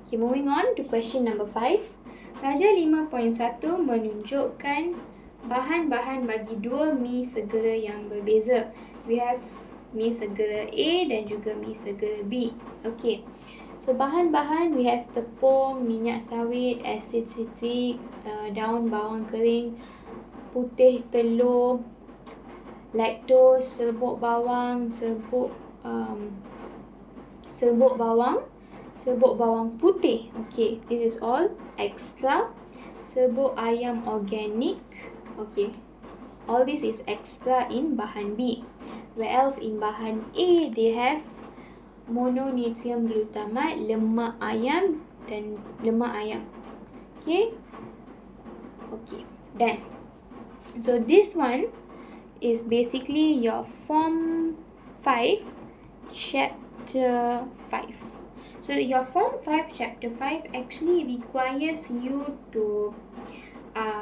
Okay, moving on to question number 5. Pelajar 5.1 menunjukkan bahan-bahan bagi dua mi segera yang berbeza. We have mi segera A dan juga mi segera B. Okay. So bahan-bahan we have tepung, minyak sawit, asid sitrik, daun bawang kering, putih telur, laktos, serbuk bawang, serbuk bawang putih. Okay, this is all extra. Serbuk ayam organik. Okay, all this is extra in bahan B. Where else in bahan A they have mononatrium glutamate, lemak ayam dan lemak ayam. Okay, done. So this one is basically your Form 5 Chapter 5. So your Form 5 Chapter 5 actually requires you to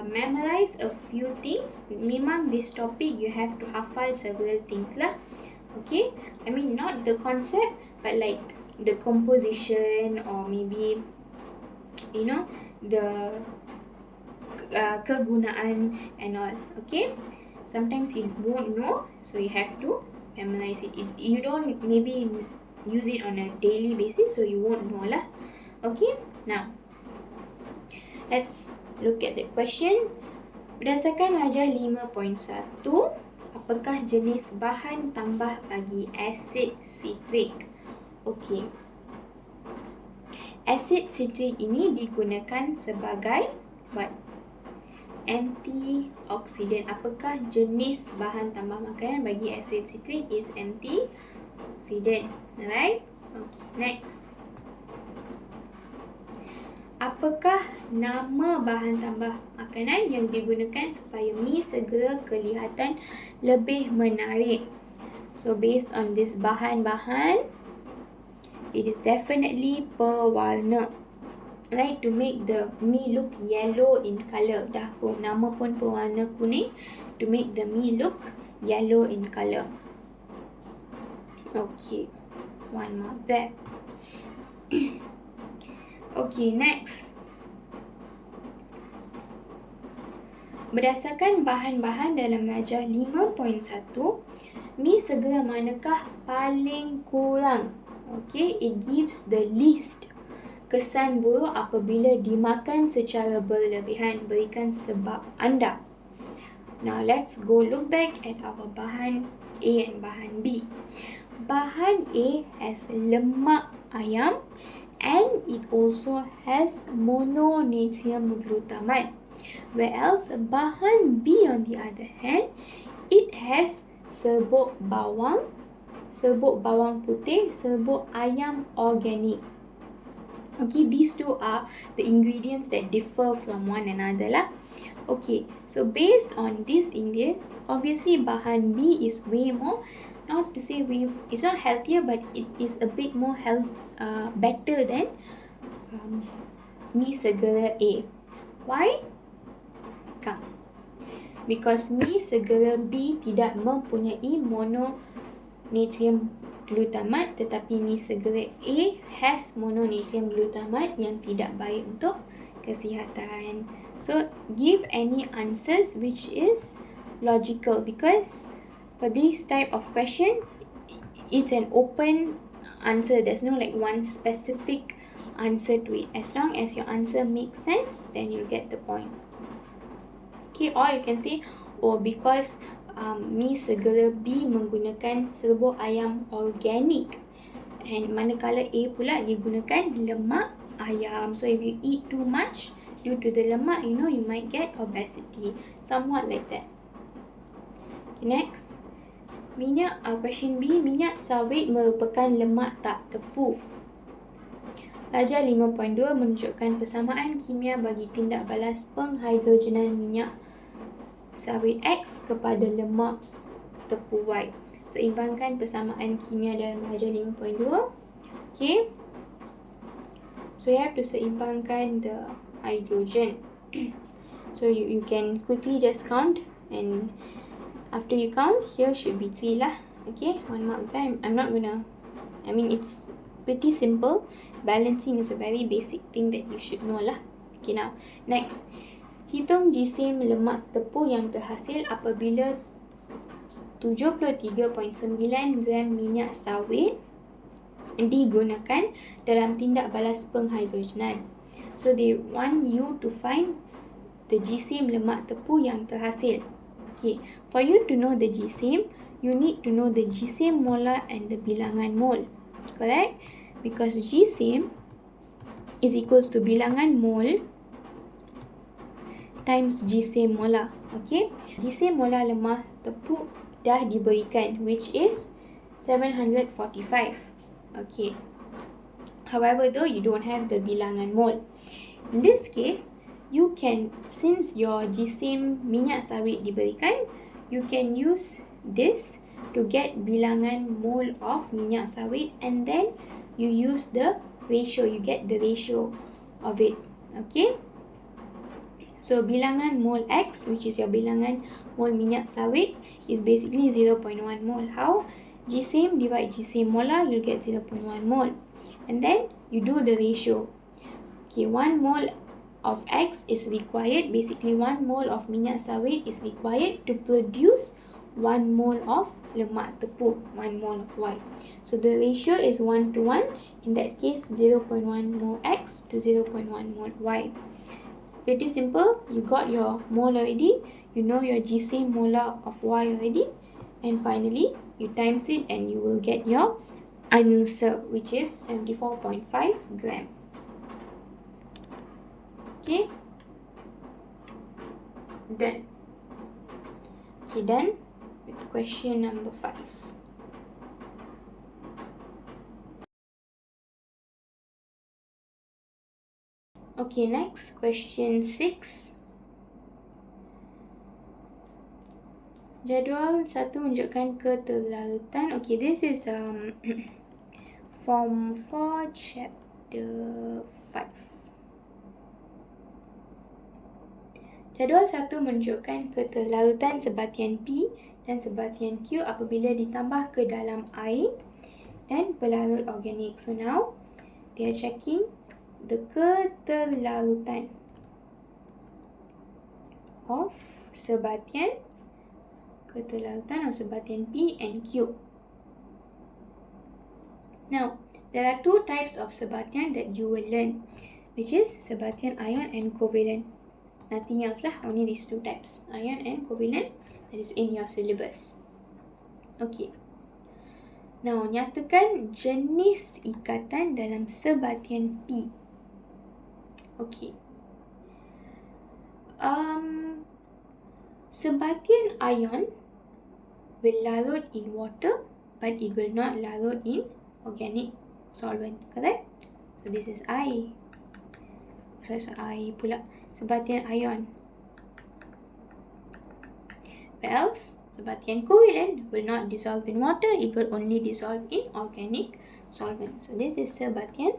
memorize a few things. Memang this topic you have to hafal several things lah. Okay, I mean not the concept but like the composition or maybe the kegunaan and all. Okay, sometimes you won't know, so you have to memorize it. You don't maybe use it on a daily basis, so you won't know lah. Okay, now let's look at the question. Berdasarkan lajah 5.1, apakah jenis bahan tambah bagi asid sitrik? Okay, asid sitrik ini digunakan sebagai what? Antioksidan. Apakah jenis bahan tambah makanan bagi asid sitrik is antioksidan? Alright? Okay, next. Apakah nama bahan tambah makanan yang digunakan supaya mi segera kelihatan lebih menarik? So based on this bahan-bahan, it is definitely pewarna. Right, to make the mi look yellow in color. Dah pun nama pun pewarna kuning, to make the mi look yellow in color. Okay, one mark there. Okay, next. Berdasarkan bahan-bahan dalam lajah 5.1, mi segera manakah paling kurang? Okay, it gives the least kesan buruk apabila dimakan secara berlebihan. Berikan sebab anda. Now let's go look back at our bahan A and bahan B. Bahan A has lemak ayam and it also has mononatrium glutamate. Whereas bahan B on the other hand, it has serbuk bawang putih, serbuk ayam organic. Okay, these two are the ingredients that differ from one another lah. Okay, so based on these ingredients, obviously bahan B is way more, not to say it's not healthier, but it is a bit more better than mi segera A. Why? Come. Because mi segera B tidak mempunyai mononatrium glutamate, tetapi mi segera A has mononatrium glutamate yang tidak baik untuk kesihatan. So give any answers which is logical, because for this type of question it's an open answer. There's no like one specific answer to it. As long as your answer makes sense, then you'll get the point. Okay, or you can say, because mi segera B menggunakan serbuk ayam organik, and manakala A pula digunakan lemak ayam. So if you eat too much due to the lemak, you might get obesity, somewhat like that. Okay, next. Question B, minyak sawit merupakan lemak tak tepu. Lajah 5.2 menunjukkan persamaan kimia bagi tindak balas penghidrogenan minyak sawit X kepada lemak tepu Y. Seimbangkan persamaan kimia dalam lajah 5.2. Okay, so you have to seimbangkan the hydrogen. So you can quickly just count, and after you count, here should be 3 lah. Okay, one mark there. I'm not gonna, it's Pretty simple. Balancing is a very basic thing that you should know lah. Okay, now next, hitung jisim lemak tepung yang terhasil apabila 73.9 gram minyak sawit digunakan dalam tindak balas penghidrogenan. So they want you to find the jisim lemak tepung yang terhasil. Okay, for you to know the jisim, you need to know the jisim molar and the bilangan mol. Correct? Because jisim is equals to bilangan mol times jisim molar. Okay, jisim molar lemah tepung dah diberikan, which is 745. Okay, however though you don't have the bilangan mol. In this case, you can, since your jisim minyak sawit diberikan, you can use this to get bilangan mol of minyak sawit, and then you use the ratio, you get the ratio of it. Okay, so bilangan mol X, which is your bilangan mol minyak sawit, is basically 0.1 mol. How? Jisim divide jisim molar, you'll get 0.1 mol. And then you do the ratio. Okay, 1 mol of X is required. Basically 1 mol of minyak sawit is required to produce 1 mol of lemak tepung, 1 mol of Y. So the ratio is 1 to 1. In that case, 0.1 mol X to 0.1 mol Y. Pretty simple. You got your mol already. You know your GC molar of Y already. And finally, you times it and you will get your answer, which is 74.5 gram. Okay. Done. Okay, done with question number 5. Okay, next question 6. Jadual 1 menunjukkan keterlalutan. Okay, this is form 4 chapter 5. Jadual 1 menunjukkan keterlalutan sebatian P dan sebatian Q apabila ditambah ke dalam air dan pelarut organik. So now they are checking the keterlalutan of sebatian P and Q. Now, there are 2 types of sebatian that you will learn, which is sebatian ion and covalent. Nothing else lah, only these 2 types, ion and covalent, that is in your syllabus. Okay. Now, nyatakan jenis ikatan dalam sebatian P. Okay. Sebatian ion will larut in water, but it will not larut in organic solvent, correct? So this is I. So I pula. Sebatian ion. Whereas sebatian covalent will not dissolve in water, it will only dissolve in organic solvent. So this is sebatian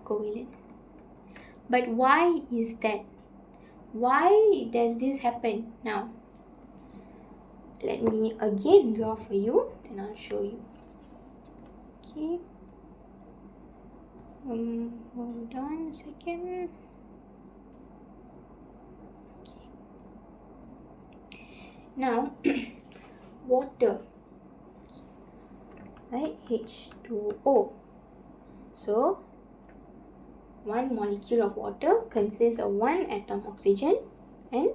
covalent. But why is that? Why does this happen? Now, let me again draw for you, and I'll show you. Okay. Hold on a second. Okay. Now, water, right? H2O. So, 1 molecule of water consists of 1 atom oxygen and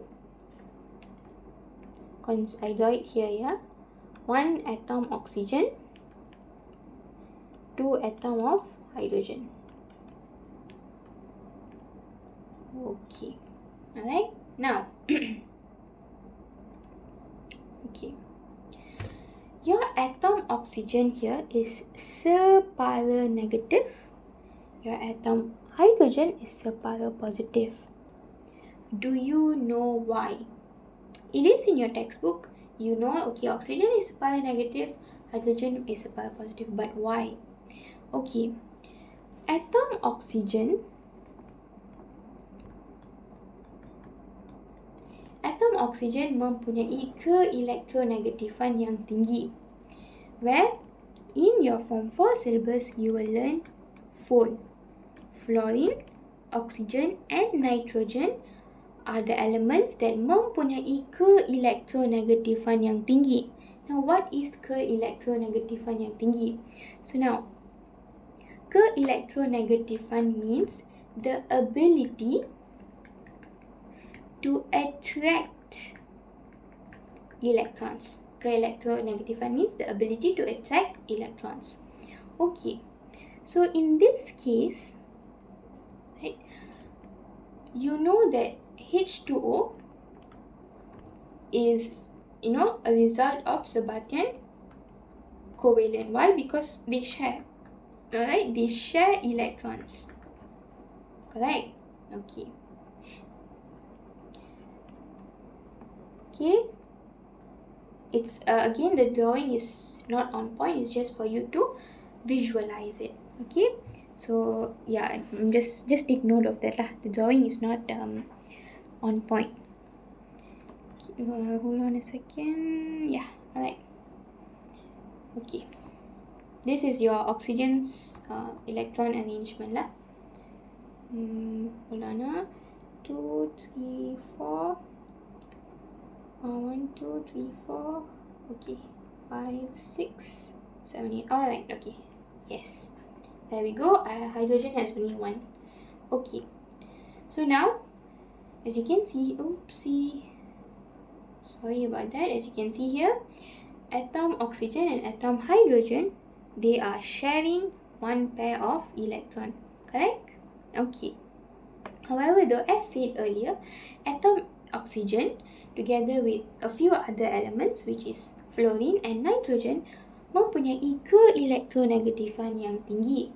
I draw it here, yeah. 1 atom oxygen, 2 atom of hydrogen. Okay. Alright. Now, okay. Your atom oxygen here is separa negative. Your atom hydrogen is separa positive. Do you know why? It is in your textbook. You know, okay, oxygen is separa negative, hydrogen is separa positive. But why? Okay. Atom oxygen mempunyai keelektronegatifan yang tinggi, where in your Form 4 syllabus, you will learn 4. Fluorine, oxygen and nitrogen are the elements that mempunyai keelektronegatifan yang tinggi. Now, what is keelektronegatifan yang tinggi? So now, keelektronegatifan means the ability to attract electrons. Keelektronegatifan means the ability to attract electrons. Okay, so in this case, right, you know that H2O is, a result of Sabatian covalent. Why? Because they share. Alright, they share electrons. Correct? Okay. Okay. It's again, the drawing is not on point. It's just for you to visualize it. Okay. So yeah, just take note of that lah. The drawing is not on point. Hold on a second. Yeah. Alright. Okay. This is your oxygen's electron arrangement lah. Hold on. 2, 3, 4. 1, 2, 3, 4. Okay. 5, 6, 7, 8. Alright. Okay. Yes. There we go. Hydrogen has only 1. Okay. So now, as you can see, oopsie. Sorry about that. As you can see here, atom oxygen and atom hydrogen, they are sharing one pair of electron. Correct? Okay. However, though, as said earlier, atom oxygen together with a few other elements, which is fluorine and nitrogen, mempunyai keelektronegatifan yang tinggi.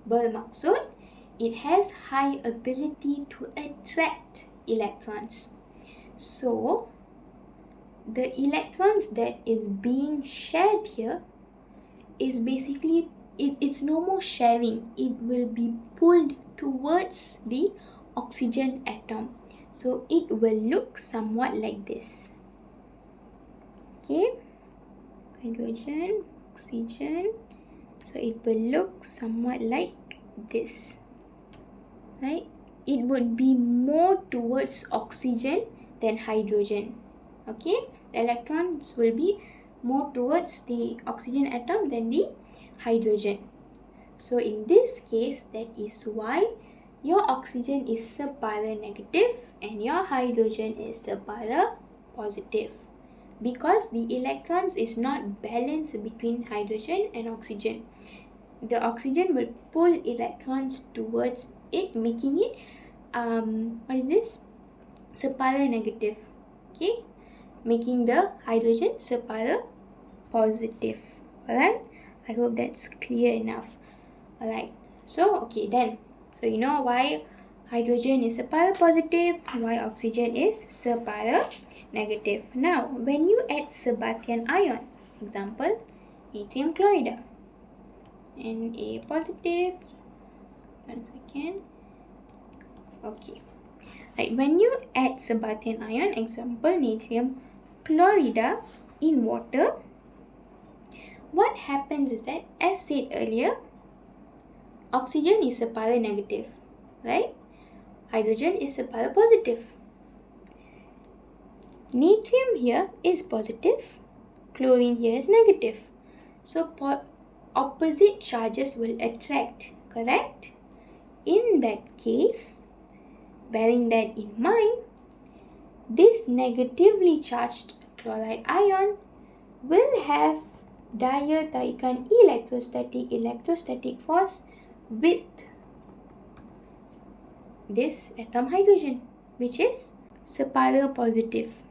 Bermaksud, it has high ability to attract electrons. So, the electrons that is being shared here is basically, it's no more sharing. It will be pulled towards the oxygen atom. So, it will look somewhat like this. Okay. Hydrogen, oxygen. So, it will look somewhat like this. Right? It would be more towards oxygen than hydrogen. Okay, the electrons will be more towards the oxygen atom than the hydrogen. So in this case, that is why your oxygen is separa negative and your hydrogen is separa positive, because the electrons is not balanced between hydrogen and oxygen. The oxygen will pull electrons towards it, making it separa negative. Okay, making the hydrogen separa positive. Alright, I hope that's clear enough. Alright, so okay then. So you know why hydrogen is separa positive, why oxygen is separa negative. Now, when you add Sabatian ion, example, natrium chloride, Na positive. 1 second. Okay. Right, when you add Sabatian ion, example, natrium chloride in water, what happens is that, as said earlier, oxygen is separa negative, right? Hydrogen is separa positive. Natrium here is positive, chlorine here is negative. So, opposite charges will attract, correct? In that case, bearing that in mind, this negatively charged chloride ion will have daya tarikan electrostatic force with this atom hydrogen, which is separa positive.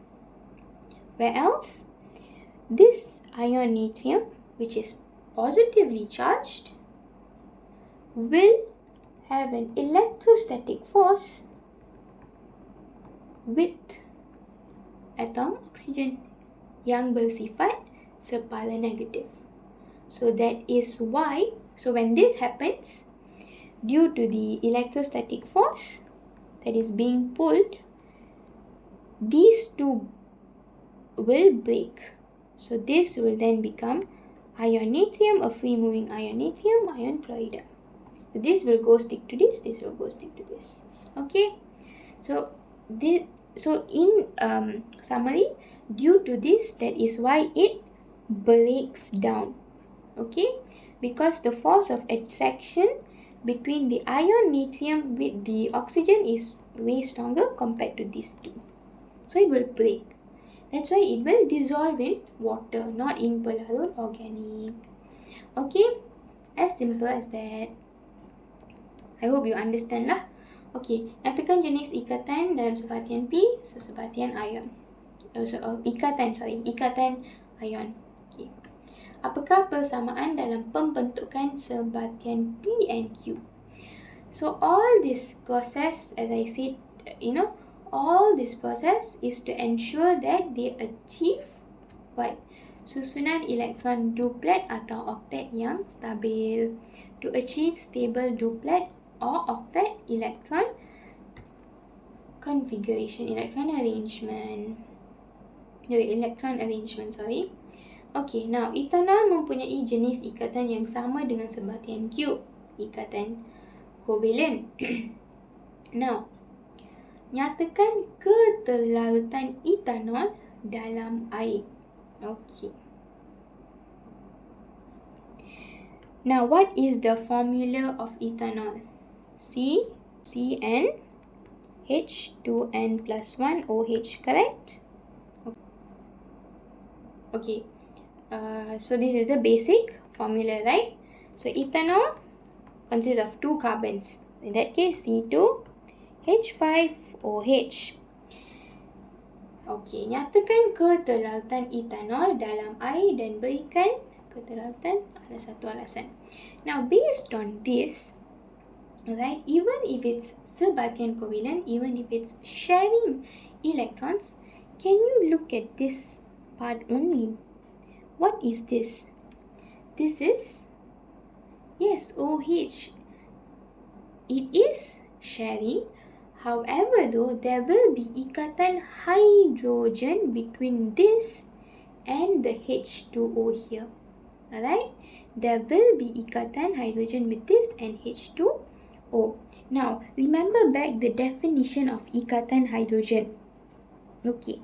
Where else, this ion natrium, which is positively charged, will have an electrostatic force with atom oxygen yang bersifat separa negative. So that is why, so when this happens, due to the electrostatic force that is being pulled, these two will break. So this will then become ion natrium, a free moving ion natrium, ion chloride. This will go stick to this, this will go stick to this. Okay, so in summary, due to this, that is why it breaks down. Okay, because the force of attraction between the ion natrium with the oxygen is way stronger compared to these two. So it will break. That's why it will dissolve in water, not in polar organic. Okay, as simple as that. I hope you understand lah. Okay, nyatakan jenis ikatan dalam sebatian P, sebatian ion. Ikatan ion. Okay. Apakah persamaan dalam pembentukan sebatian P and Q? So all this process, as I said, all this process is to ensure that they achieve what? Susunan elektron duplet atau octet yang stabil. To achieve stable duplet or octet electron configuration, electron arrangement. Okay, now etanol mempunyai jenis ikatan yang sama dengan sebatian Q, ikatan kovalen. Now, nyatakan keterlarutan etanol dalam air. Okay. Now, what is the formula of ethanol? CN H2N plus 1 OH, correct? Okay. So this is the basic formula, right? So ethanol consists of 2 carbons. In that case, C2H5OH. Okay, nyatakan keterlarutan etanol dalam air dan berikan keterlarutan ada satu alasan. Now, based on this, right, even if it's sebatian covalent, even if it's sharing electrons, can you look at this part only? What is this? This is, yes, OH. It is sharing. However, though, there will be ikatan hydrogen between this and the H2O here. Alright? There will be ikatan hydrogen with this and H2O. Now, remember back the definition of ikatan hydrogen. Okay.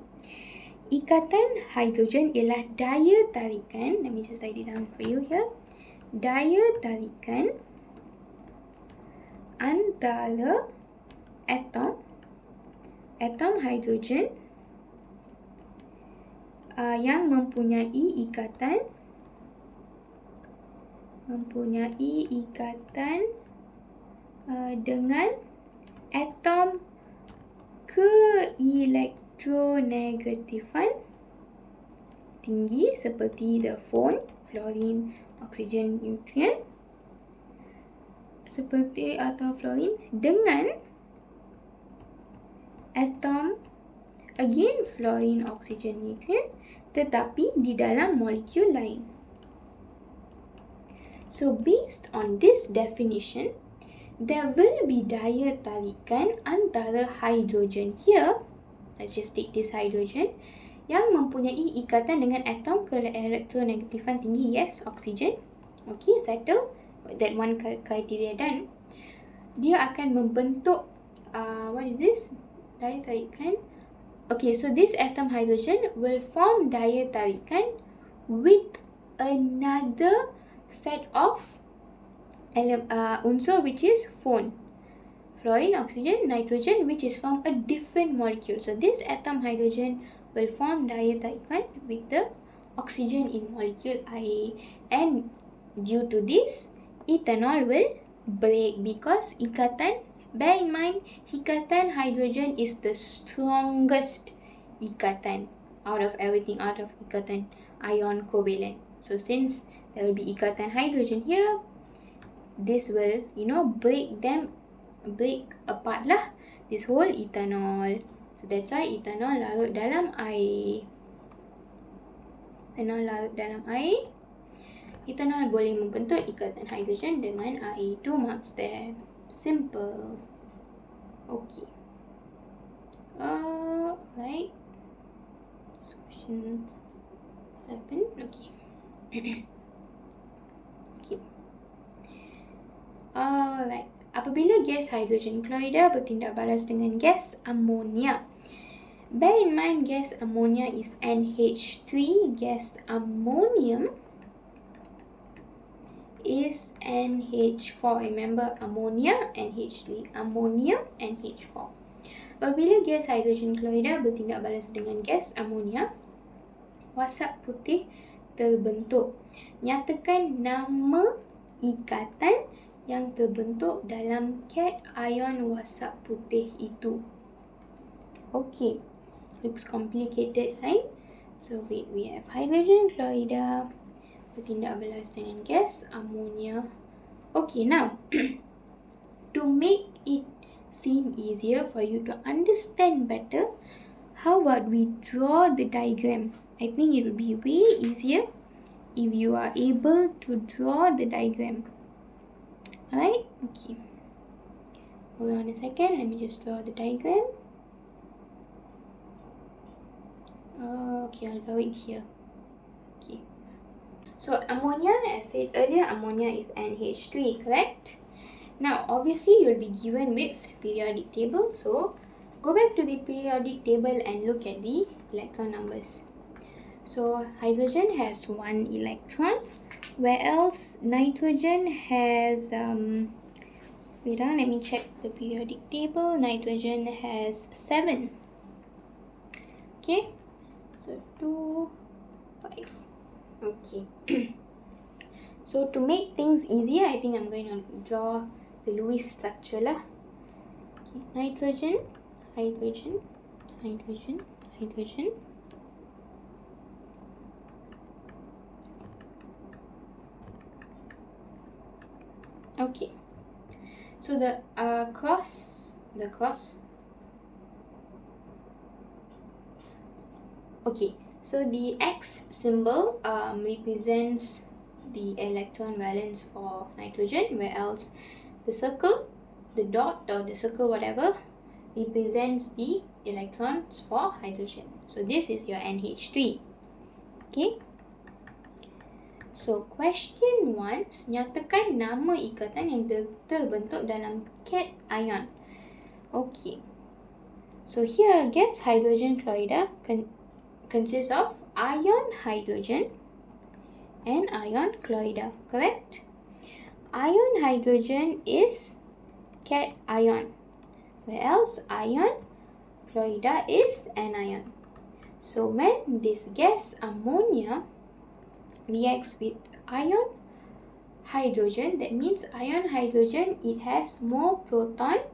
Ikatan hydrogen ialah daya tarikan. Let me just write it down for you here. Daya tarikan antara atom hidrogen yang mempunyai ikatan dengan atom keelektronegatifan tinggi seperti the fluorine, oksigen, neutron seperti atau fluorine dengan atom again fluorine, oksigen, neutron tetapi di dalam molekul lain. So based on this definition, there will be daya tarikan antara hydrogen here, let's just take this hydrogen, yang mempunyai ikatan dengan atom keelektronegatifan tinggi, yes, oksigen. Okay, settle that one criteria done. Dia akan membentuk what is this? Daya tarikan. Okay, so this atom hydrogen will form daya tarikan with another set of unsur which is fluorine, oxygen, nitrogen, which is from a different molecule. So this atom hydrogen will form daya tarikan with the oxygen in molecule air, and due to this, ethanol will break because ikatan. Bear in mind, ikatan hydrogen is the strongest ikatan out of everything, out of ikatan ion covalent. So since there will be ikatan hydrogen here, this will, break apart lah, this whole ethanol. So that's why ethanol larut dalam air. Ethanol boleh membentuk ikatan hydrogen dengan air. 2 marks there. Simple. Okay. Right. Question 7. Okay. Okay. Alright. Apabila gas hidrogen klorida bertindak balas dengan gas amonia. Bear in mind, gas ammonia is NH3. Gas ammonium is NH4. Remember, ammonia, NH3. Ammonium, NH4. Apabila gas hidrogen klorida bertindak balas dengan gas amonia, wasap putih terbentuk. Nyatakan nama ikatan yang terbentuk dalam cation wasap putih itu. Okay, looks complicated, right? So wait, we have hydrogen klorida bertindak balas dengan gas amonia. Okay, now to make it seem easier for you to understand better, how about we draw the diagram? I think it would be way easier if you are able to draw the diagram. Alright, okay. Hold on a second, let me just draw the diagram. Okay, I'll draw it here. Okay. So ammonia, as said earlier, ammonia is NH3, correct? Now, obviously, you'll be given with periodic table. So, go back to the periodic table and look at the electron numbers. So, hydrogen has 1 electron, whereas nitrogen has, wait on, let me check the periodic table. Nitrogen has 7. Okay, so 2, 5. Okay. So, to make things easier, I think I'm going to draw the Lewis structure lah. Okay, nitrogen, hydrogen, hydrogen, hydrogen. Okay, so the cross. Okay, so the X symbol represents the electron valence for nitrogen, whereas the circle, the dot or the circle, whatever, represents the electrons for hydrogen. So this is your NH3. Okay. So question 1, nyatakan nama ikatan yang terbentuk dalam cation. Okay. So here gas hydrogen klorida consists of ion hydrogen and ion klorida, correct? Ion hydrogen is cation, whereas ion klorida is anion. So when this gas ammonia reacts with ion hydrogen, that means ion hydrogen, it has more proton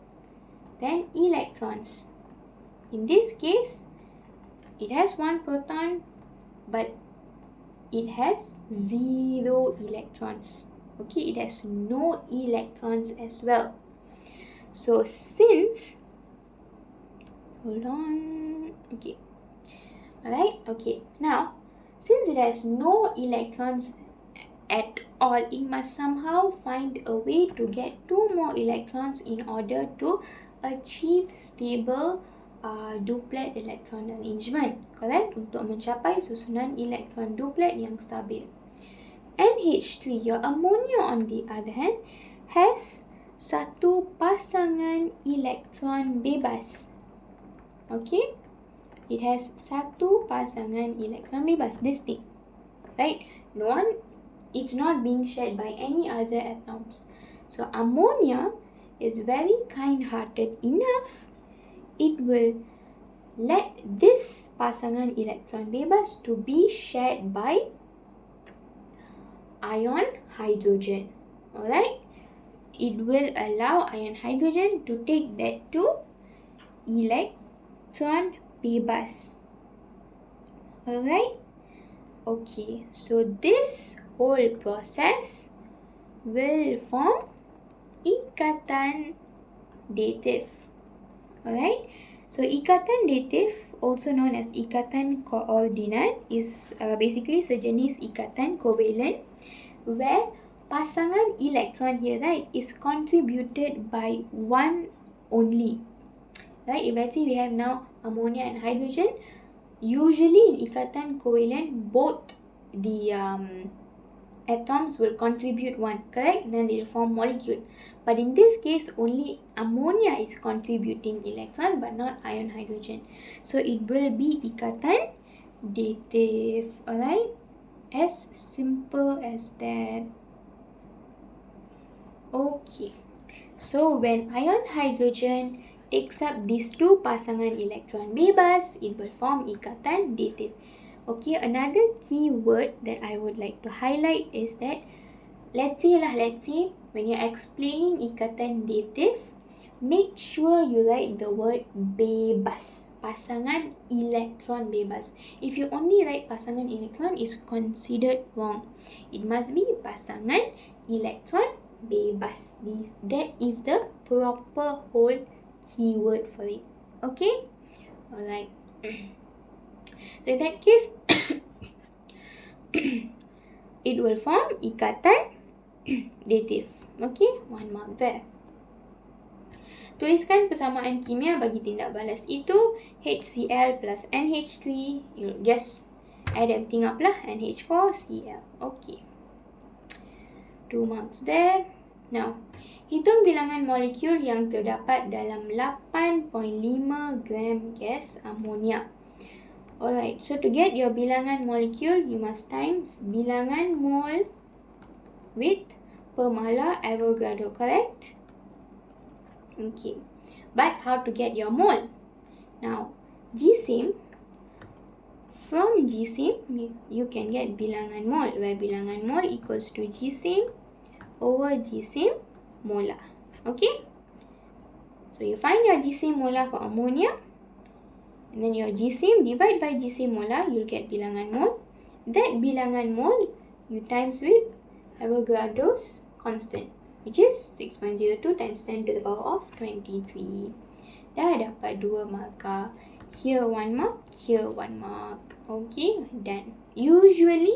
than electrons. In this case, it has 1 proton, but it has 0 electrons. Okay, it has no electrons as well. So since, hold on, okay, alright, okay, now since it has no electrons at all, it must somehow find a way to get 2 more electrons in order to achieve stable duplet electron arrangement, correct? Untuk mencapai susunan elektron duplet yang stabil. NH3, your ammonia on the other hand, has satu pasangan elektron bebas. Okay? It has satu pasangan elektron bebas, this thing, right? It's not being shared by any other atoms. So ammonia is very kind-hearted enough. It will let this pasangan elektron bebas to be shared by ion hydrogen. Alright? It will allow ion hydrogen to take that to electron bebas. Alright? Okay, so this whole process will form ikatan datif. Alright? So ikatan datif, also known as ikatan koordinat, is basically sejenis ikatan kovalent where pasangan elektron here, right, is contributed by 1 only. Right? If let's say we have now ammonia and hydrogen, usually in ikatan covalent, both the atoms will contribute one, correct? Then they'll form molecule. But in this case, only ammonia is contributing electron, but not ion hydrogen. So it will be ikatan dative. Alright? As simple as that. Okay. So when ion hydrogen takes up these two pasangan electron bebas, it will form ikatan dative. Okay, another key word that I would like to highlight is that let's say when you're explaining ikatan dative, make sure you write the word bebas, pasangan electron bebas. If you only write pasangan electron, it's considered wrong. It must be pasangan electron bebas. That is the proper whole keyword for it. Okay? Alright. So in that case, it will form ikatan dative. Okay, 1 mark there. Tuliskan persamaan kimia bagi tindak balas itu. HCl plus NH3. You just add everything up lah. NH4Cl. Okay. 2 marks there. Now, hitung bilangan molekul yang terdapat dalam 8.5 gram gas amonia. Alright, so to get your bilangan molecule, you must times bilangan mole with per molar Avogadro, correct? Okay, but how to get your mole? Now, GSIM, from GSIM, you can get bilangan mole, where bilangan mole equals to GSIM over GSIM molar. Okay? So, you find your GSIM molar for ammonia, and then your GSIM divide by GSIM molar, you'll get bilangan mole. That bilangan mole, you times with Avogadro's constant, which is 6.02 times 10 to the power of 23. Dah dapat 2 markah. Here 1 mark, here 1 mark. Okay, done. Usually,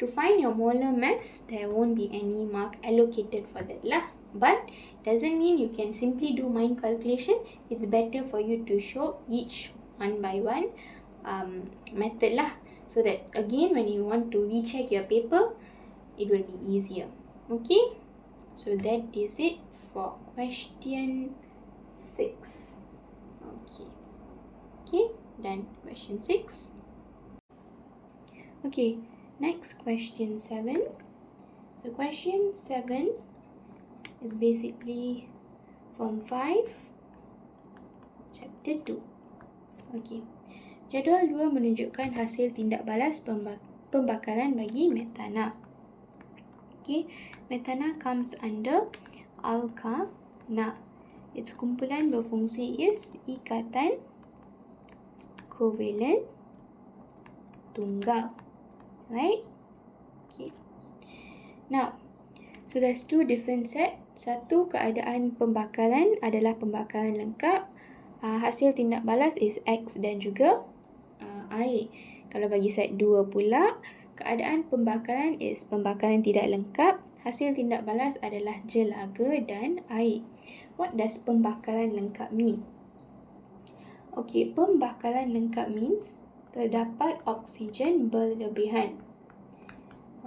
to find your molar mass, there won't be any mark allocated for that lah. But doesn't mean you can simply do mind calculation. It's better for you to show each one by one method lah, so that again when you want to recheck your paper, it will be easier. Okay, so that is it for question 6. Okay, done. Question 6. Okay, next question 7. So question 7 is basically form 5 chapter 2. Okay. Jadual 2 menunjukkan hasil tindak balas pembakaran bagi metana. Okay. Metana comes under alkana. Its kumpulan berfungsi is ikatan kovalen tunggal. Right? Okay. Now, so there's 2 different set. Satu, keadaan pembakaran adalah pembakaran lengkap. Hasil tindak balas is X dan juga air. Kalau bagi set 2 pula, keadaan pembakaran is pembakaran tidak lengkap. Hasil tindak balas adalah jelaga dan air. What does pembakaran lengkap mean? Okay, pembakaran lengkap means terdapat oksigen berlebihan.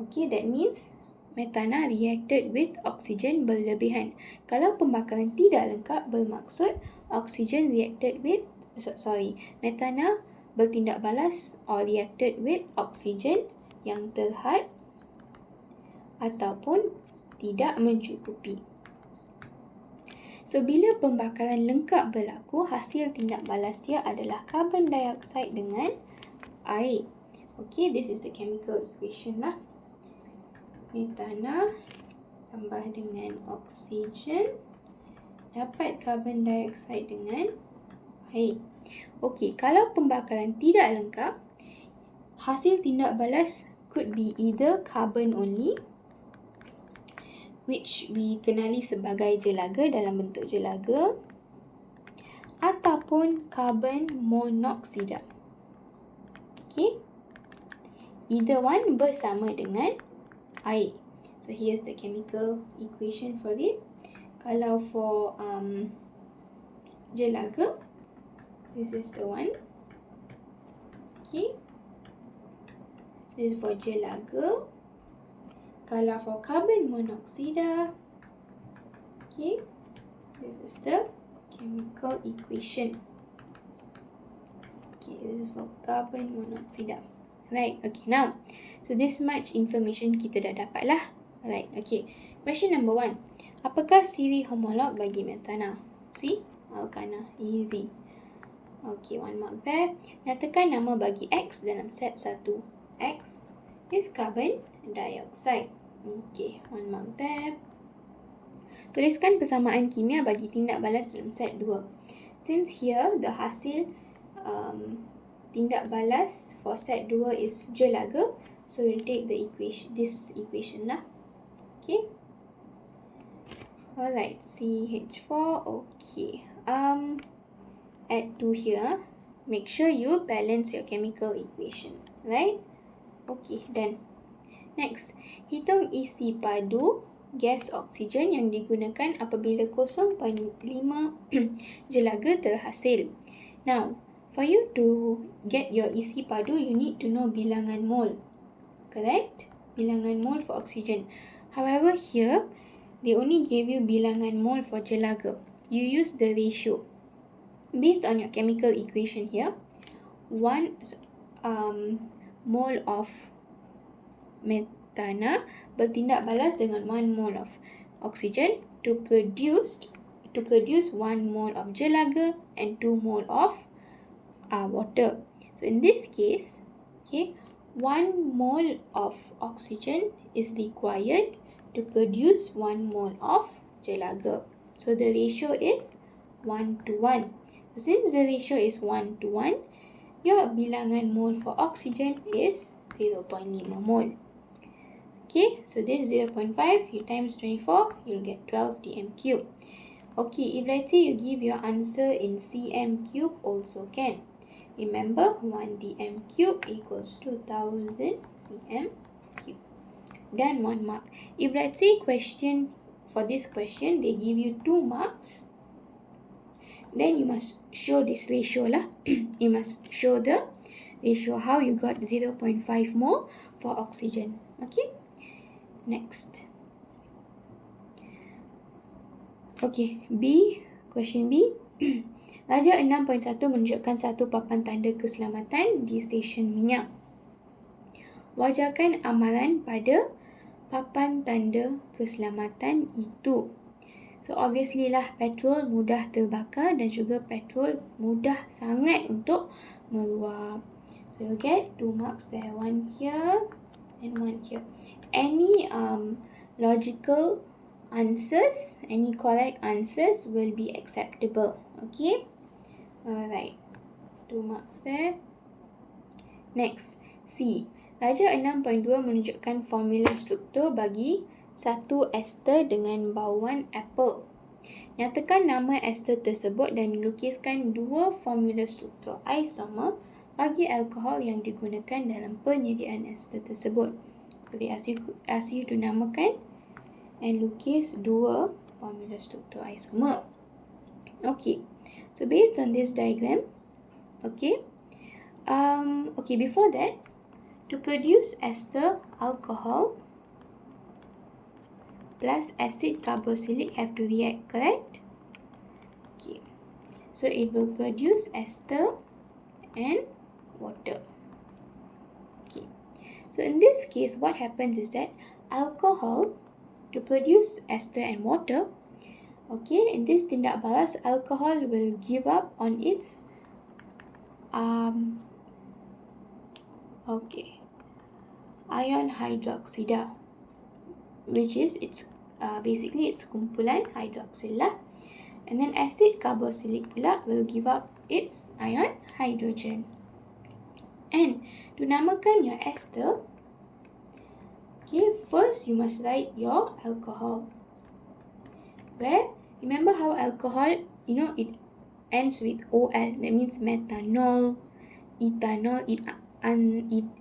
Okay, that means metana reacted with oksigen berlebihan. Kalau pembakaran tidak lengkap bermaksud oksigen reacted with metana bertindak balas or reacted with oksigen yang terhad ataupun tidak mencukupi. So bila pembakaran lengkap berlaku, hasil tindak balas dia adalah karbon dioksida dengan air. Okay, this is the chemical equation lah. Metana tambah dengan oksigen dapat karbon dioksida dengan air. Okey, kalau pembakaran tidak lengkap, hasil tindak balas could be either carbon only, which we kenali sebagai jelaga dalam bentuk jelaga, ataupun carbon monoksida. Okay, either one bersama dengan air. So here's the chemical equation for it. Kalau for jelaga, this is the one. Okay, this is for jelaga. Kalau for carbon monoxide, okay, this is the chemical equation. Okay, this is for carbon monoxide. Right, okay, now, so this much information kita dah dapat lah. Right, okay. Question number 1. Apakah siri homolog bagi metana? See? Alkana. Easy. Okay, 1 mark there. Nyatakan nama bagi X dalam set 1. X is carbon dioxide. Okay, 1 mark there. Tuliskan persamaan kimia bagi tindak balas dalam set 2. Since here the hasil tindak balas for set 2 is jelaga, so we'll take the equation, this equation lah. Okay. Alright, CH4. Okay. Add 2 here. Make sure you balance your chemical equation. Right? Okay, done. Next, hitung isi padu gas oksigen yang digunakan apabila 0.5 jelaga terhasil. Now, for you to get your isi padu, you need to know bilangan mole. Correct? Bilangan mole for oxygen. However, here, they only gave you bilangan mole for jelaga. You use the ratio. Based on your chemical equation here, 1 mole of metana bertindak balas dengan 1 mole of oxygen to produce 1 mole of jelaga and 2 mole of water. So in this case, okay, 1 mole of oxygen is required to produce 1 mole of jelaga. So the ratio is 1:1. Since the ratio is 1:1, your bilangan mole for oxygen is 0.5 mole. Okay, so this 0.5, you times 24, you'll get 12 dm cube. Okay, if let's say you give your answer in cm cube, also can. Remember, 1 dm cube equals 2000 cm cube. Then 1 mark. If let's say for this question, they give you 2 marks, then you must show this ratio lah. You must show the ratio how you got 0.5 mole for oxygen. Okay. Next. Okay, question B. Darjah 6.1 menunjukkan satu papan tanda keselamatan di stesen minyak. Wajarkan amalan pada papan tanda keselamatan itu. So obviously lah, petrol mudah terbakar dan juga petrol mudah sangat untuk meluap. So you'll get 2 marks there, 1 here and 1 here. Any logical answers, any correct answers will be acceptable. Okay? Alright. 2 marks there. Next, C. Darjah 6.2 menunjukkan formula struktur bagi satu ester dengan bauan apple. Nyatakan nama ester tersebut dan lukiskan 2 formula struktur isomer bagi alkohol yang digunakan dalam penyediaan ester tersebut. So they ask you to namakan and lukis 2 formula struktur isomer. Okay, so based on this diagram, okay, before that, to produce ester alcohol plus acid carboxylic have to react, correct? Okay, so it will produce ester and water. Okay, so in this case, what happens is that alcohol, to produce ester and water, okay, in this tindak balas, alcohol will give up on its ion hydroxide, which is basically it's kumpulan hydroxyl lah. And then acid carboxylic pula will give up its ion hydrogen. And to namakan your ester, okay, first you must write your alcohol. Where, remember how alcohol, it ends with OL. That means methanol, ethanol, it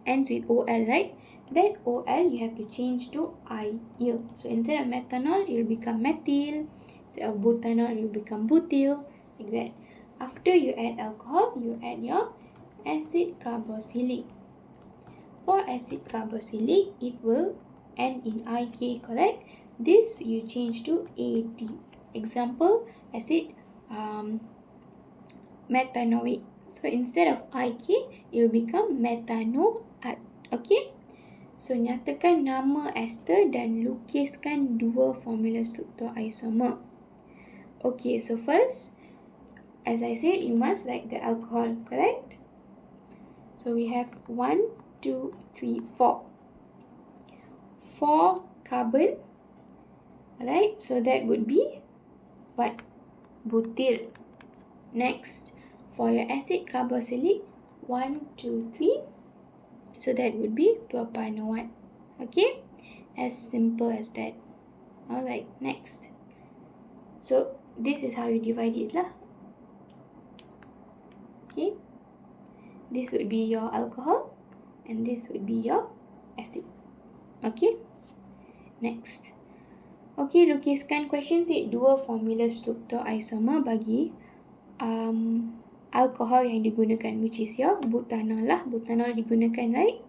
ends with OL, right? That OL you have to change to IL. So instead of methanol, it will become methyl. Instead of butanol, it will become butyl. Like that. After you add alcohol, you add your acid carboxylic. For acid carboxylic, it will N in IK, correct? This you change to AT. Example, acid methanoic. So instead of IK, it will become methanoate. Okay? So nyatakan nama ester dan lukiskan dua formula struktur isomer. Okay, so first, as I said, you must write the alcohol, correct? So we have 1, 2, 3, 4. 4 carbon. Alright, so that would be what? Butyl. Next, for your acid carboxylic, 1, 2, 3. So that would be propanoate. Okay, as simple as that. Alright, next. So this is how you divide it lah. Okay, this would be your alcohol and this would be your acid. Okay, next. Okay, lukiskan question set dua formula struktur isomer bagi alkohol yang digunakan, which is your butanol lah. Butanol digunakan, right?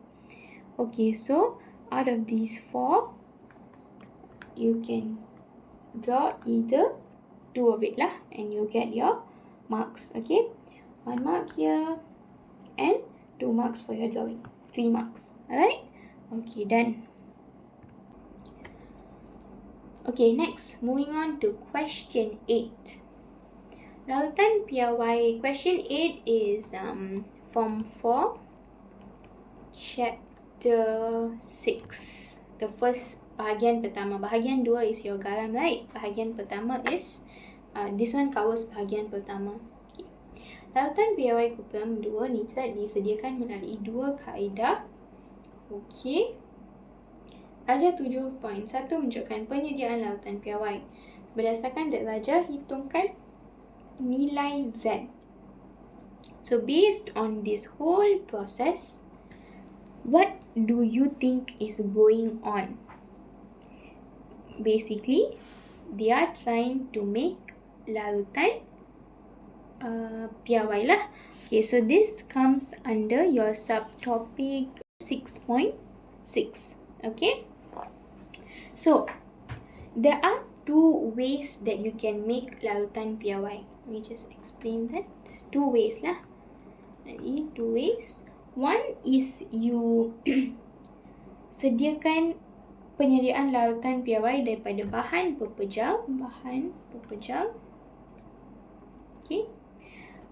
Okay, so out of these 4, you can draw either 2 of it lah, and you'll get your marks. Okay, 1 mark here and 2 marks for your drawing. 3 marks. Alright? Okay, done. Okay, next, moving on to question 8. Larutan piawai. Question 8 is Form 4, Chapter 6. The first, bahagian pertama. Bahagian 2 is your garam, right? Bahagian pertama is, this one covers bahagian pertama. Okay. Larutan piawai kumpulan 2 nitrat disediakan melalui 2 kaedah. Okay. Darjah 7.1 menunjukkan penyediaan larutan piawai. Berdasarkan darjah, hitungkan nilai Z. So based on this whole process, what do you think is going on? Basically, they are trying to make larutan piawai lah. Okay, so this comes under your subtopic 6.6. Okay, so there are 2 ways that you can make larutan piawai. Let me just explain that. 2 ways lah. Jadi 2 ways. One is you sediakan penyediaan larutan piawai daripada bahan pepejal. Okay.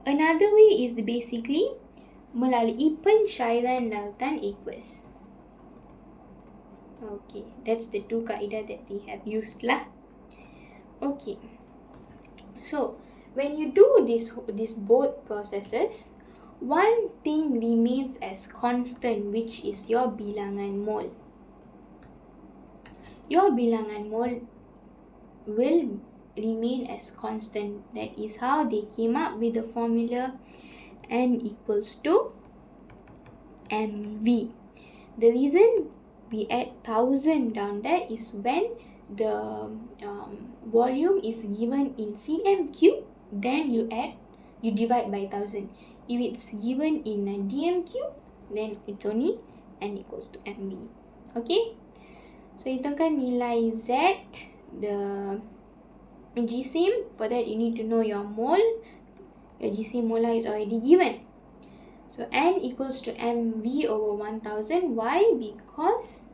Another way is basically melalui pencairan larutan aqueous. Okay, that's the 2 kaedah that they have used lah. Okay, so when you do this both processes, one thing remains as constant, which is your bilangan mole. Your bilangan mole will remain as constant. That is how they came up with the formula N equals to mv. The reason we add 1000 down there is when the volume is given in cm cube, then you divide by 1000. If it's given in a dm cube, then it's only N equals to mv. Okay, so hitungkan nilai Z, the GC. For that you need to know your mole. Your GC molar is already given. So N equals to mv over 1000. Why? Because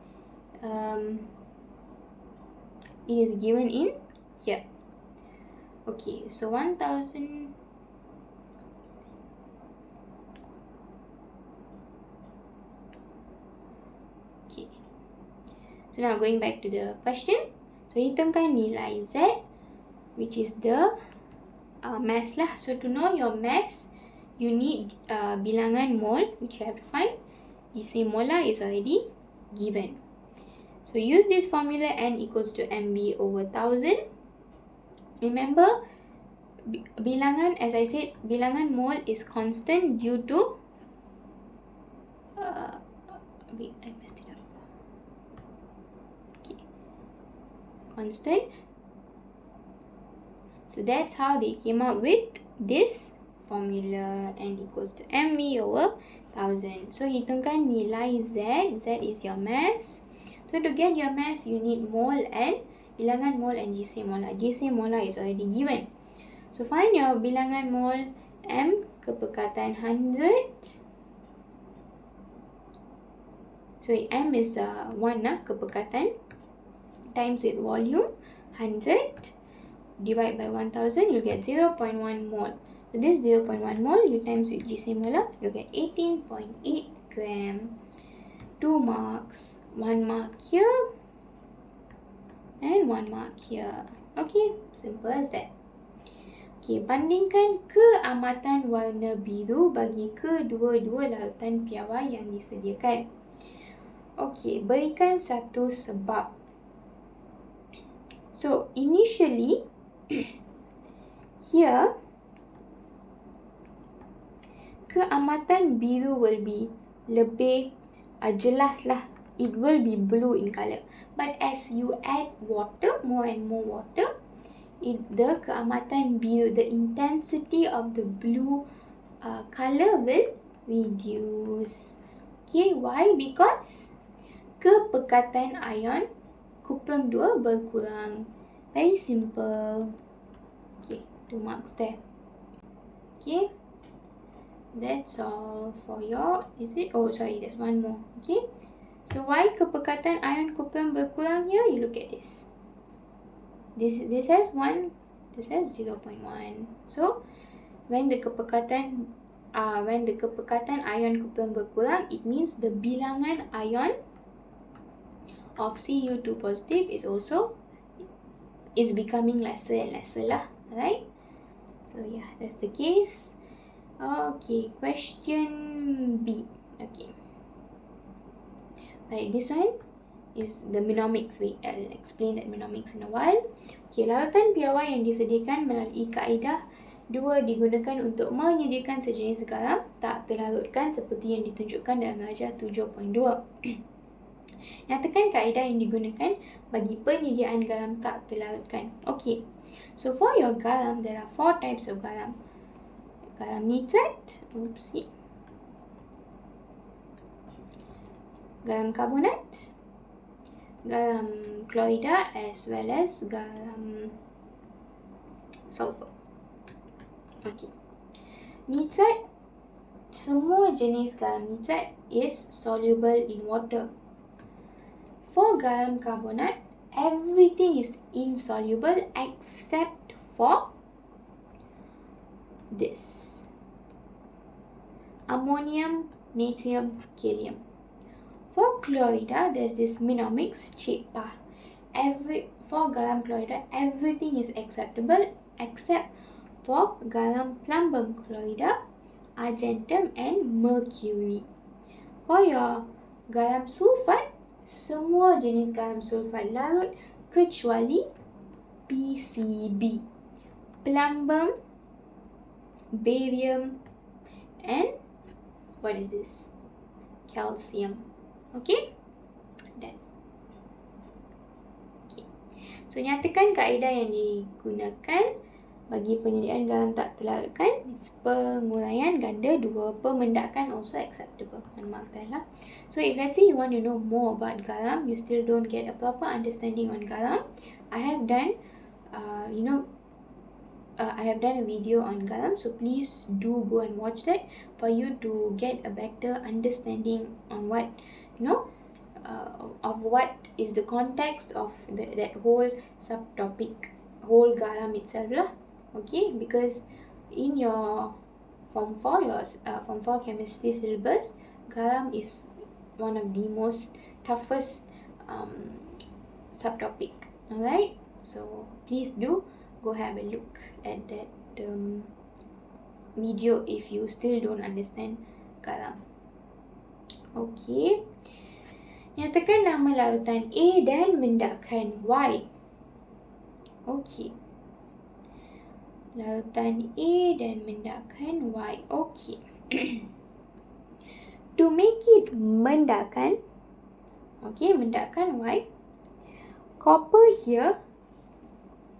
it is given in here. Okay, so 1000. Okay, so now going back to the question. So hitungkan nilai Z, which is the mass lah. So to know your mass, you need bilangan mole, which you have to find. GC molar is already given. So use this formula N equals to mv over 1000. Remember, bilangan, as I said, bilangan mole is constant due to wait, I messed it up. Okay, constant. So that's how they came up with this formula N equals to mv over 1000. So hitungkan nilai Z. Z is your mass. So to get your mass, you need mole and bilangan mole and GC molar. GC molar is already given. So find your bilangan mole M kepekatan 100. So M is 1 kepekatan times with volume 100 divide by 1000, you get 0.1 mole. So this 0.1 mole you times with GC molar, you get 18.8 gram. 2 marks, 1 mark here and 1 mark here. Okay, simple as that. Okay, bandingkan keamatan warna biru bagi kedua-dua larutan piawai yang disediakan. Okay, berikan satu sebab. So, initially, here, keamatan biru will be lebih jelas lah. It will be blue in color. But as you add water, more and more water, the keamatan biru, the intensity of the blue color will reduce. Okay, why? Because kepekatan ion kuprum 2 berkurang. Very simple. Okay, 2 marks there. Okay, that's all for your, is it? Oh, sorry, there's one more. Okay, so why kepekatan ion kuprum berkurang here? You look at this. This has 1, this has 0.1. So, when the kepekatan ion kuprum berkurang, it means the bilangan ion of Cu2 positive is becoming lesser and lesser lah, right? So yeah, that's the case. Okay, question B. Okay, right, this one is the mnemonics. I'll explain that mnemonics in a while. Okay, larutan piawai yang disediakan melalui kaedah 2 digunakan untuk menyediakan sejenis garam tak terlarutkan seperti yang ditunjukkan dalam darjah 7.2. Nyatakan kaedah yang digunakan bagi penyediaan garam tak terlarutkan. Okay, so for your garam, there are 4 types of garam. Garam nitrat, garam karbonat, garam klorida, as well as garam sulfur. Okay, nitrat, semua jenis garam nitrat is soluble in water. For garam karbonat, everything is insoluble except for this: ammonium, natrium, kalium. For chlorida, there's this mnemonics cepa. For garam chlorida, everything is acceptable except for garam plumbum chlorida, argentum and mercury. For your garam sulfat, semua jenis garam sulfat larut kecuali PCB, plumbum, barium and what is this? Calcium. Okay? Done. Okay. So nyatakan kaedah yang digunakan bagi penyediaan garam tak terlarutkan. Penguraian ganda 2, pemendakan also acceptable. Mark that lah. So if let's say you want to know more about garam, you still don't get a proper understanding on garam, I have done I have done a video on garam, so please do go and watch that for you to get a better understanding on what of what is the context of that whole subtopic, whole garam itself lah. Okay, because in your Form 4 chemistry syllabus, garam is one of the most toughest subtopic. Alright, so please do go have a look at that video if you still don't understand garam. Okay, nyatakan nama larutan A dan mendakan Y. Okay, larutan A dan mendakan Y. Okay. To make it mendakan, okay, mendakan Y, copper here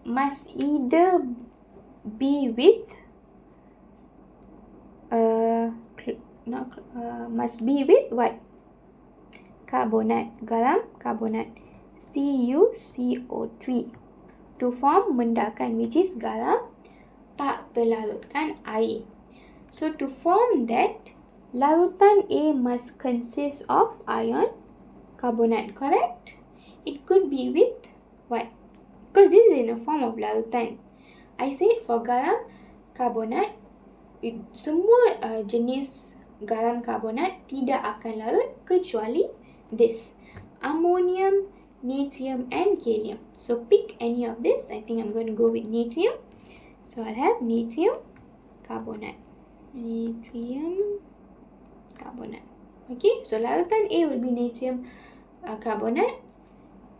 must either be with must be with what? karbonat, garam karbonat, CuCO3 to form mendakan, which is garam tak terlarutkan air. So to form that, larutan A must consist of ion carbonate, correct? It could be with what? Because this is in a form of larutan. I said for garam karbonat, semua jenis garam karbonat tidak akan larut kecuali this, ammonium, natrium and kalium. So pick any of this. I think I'm going to go with natrium. So I'll have natrium carbonate. Natrium carbonate. Okay, so larutan A would be natrium carbonate,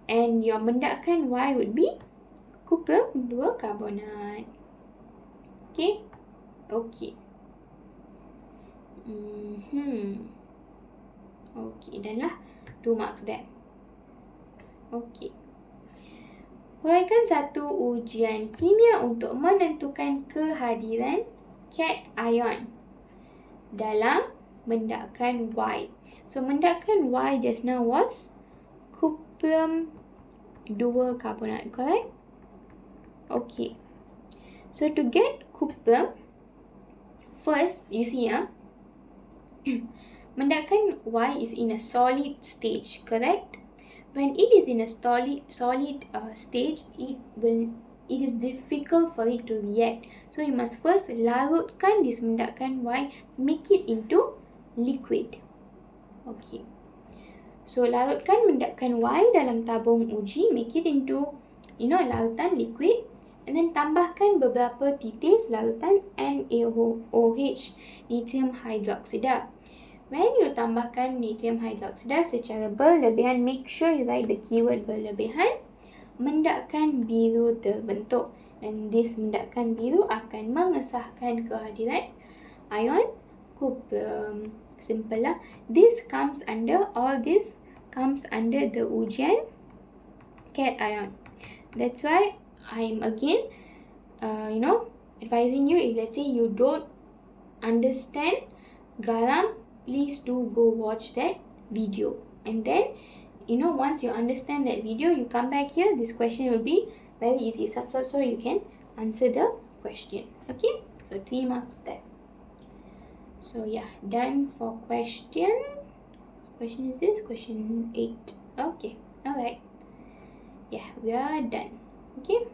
and your mendakan Y would be cuprum 2 carbonate. Okay. Okay. Okay, dan lah 2 marks there. Okay. Huraikan satu ujian kimia untuk menentukan kehadiran cation dalam mendakan Y. So mendakan Y just now was cuprum 2 carbonate, correct? Okay. So to get cuprum, first you see mendakan Y is in a solid stage, correct? When it is in a solid stage, it is difficult for it to react. So you must first larutkan this mendakan Y, make it into liquid. Okay. So larutkan mendakan Y dalam tabung uji, make it into larutan liquid, and then tambahkan beberapa titis larutan NaOH, natrium hydroxide. When you tambahkan natrium hydroxide secara berlebihan, make sure you write the keyword berlebihan, mendakan biru terbentuk, dan this mendakan biru akan mengesahkan kehadiran ion cuprum. Simple lah. All this comes under the ujian cation. That's why I'm again advising you, if let's say you don't understand garam, please do go watch that video, and then once you understand that video, you come back here, this question will be very easy, so you can answer the question. Okay, so 3 marks there. So yeah, done for question is this question 8. Okay, alright, yeah, we are done. Okay.